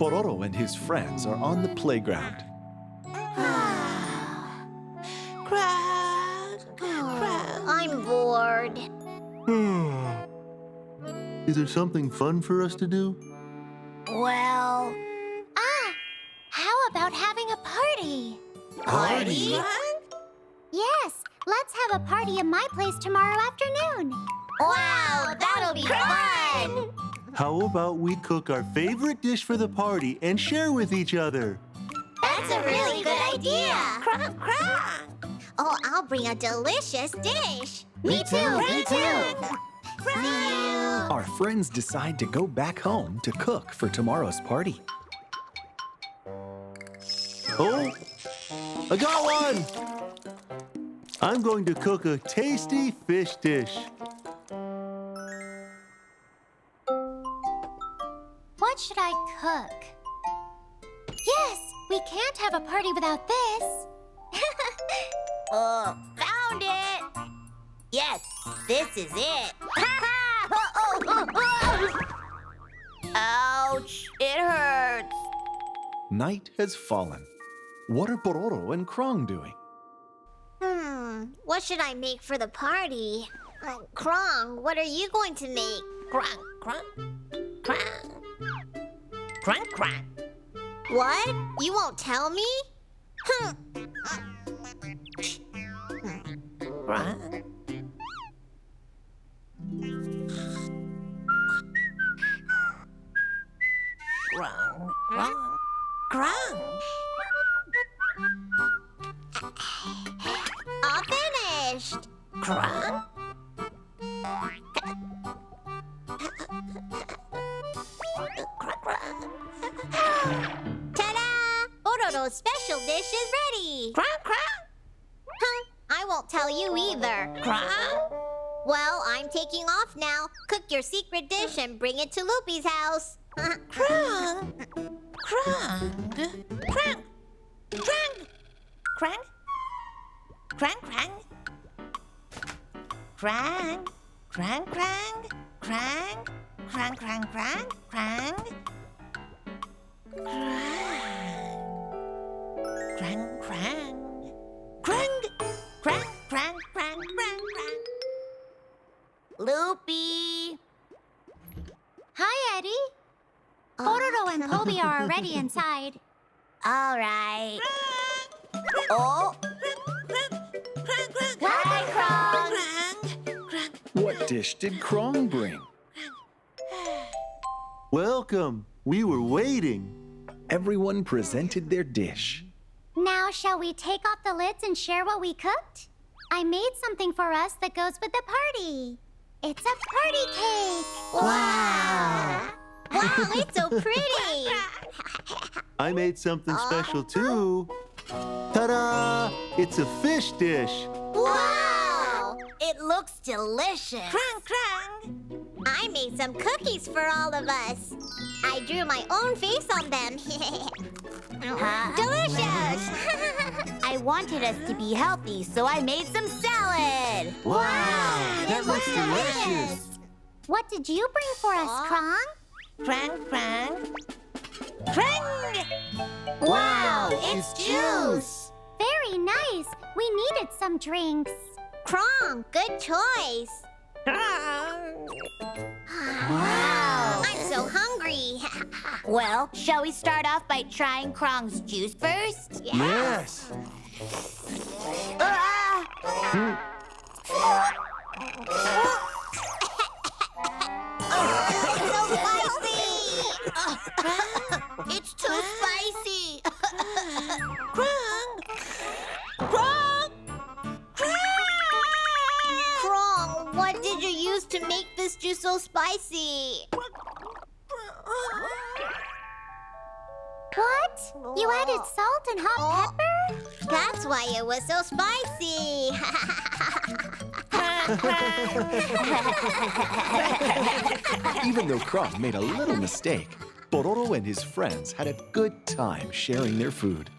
Pororo and his friends are on the playground. I'm bored. Is there something fun for us to do? Well... how about having a party? Party? Yes, let's have a party at my place tomorrow afternoon. Wow, that'll be fun! How about we cook our favorite dish for the party and share with each other? That's a really good idea! Crong, crong! Oh, I'll bring a delicious dish! Me too, me too! Our friends decide to go back home to cook for tomorrow's party. Oh, I got one! I'm going to cook a tasty fish dish. What should I cook? Yes, we can't have a party without this. Found it! Yes, this is it. Ouch, it hurts. Night has fallen. What are Pororo and Crong doing? What should I make for the party? Crong, what are you going to make? Crong, crong, crong. Crong, crong. What? You won't tell me? Crong. Crong, crong, crong. All finished. Crong. Ta-da! Pororo's special dish is ready. Crong, crong. I won't tell you either. Crong. Well, I'm taking off now. Cook your secret dish and bring it to Loopy's house. Crong. Crong. Crong. Crong. Crong. Crong, crong. Crong. Crong, crong. Crong. Crong, crong, crong. Crong. Crong. Crong, crong. Crong. Crong, crong, crong, crong. Loopy. Hi, Eddy. Pororo and Poby are already inside. All right. Oh. Hi, Crong. What dish did Crong bring? Welcome. We were waiting. Everyone presented their dish. Now, shall we take off the lids and share what we cooked? I made something for us that goes with the party. It's a party cake. Wow. Wow, it's so pretty. I made something special too. Ta-da! It's a fish dish. Wow! It looks delicious. Crong, crong. I made some cookies for all of us. I drew my own face on them. Delicious! I wanted us to be healthy, so I made some salad. Wow, that looks delicious. What did you bring for us, Crong? Crong, crong. Crong! Wow, it's juice! Very nice. We needed some drinks. Crong, good choice. Wow! I'm so hungry. Well, shall we start off by trying Crong's juice first? Yes. It's so spicy! It's too spicy! Crong! Crong! Crong, what did you use to make this juice so spicy? What? You added salt and hot pepper? That's why it was so spicy. Even though Crong made a little mistake, Pororo and his friends had a good time sharing their food.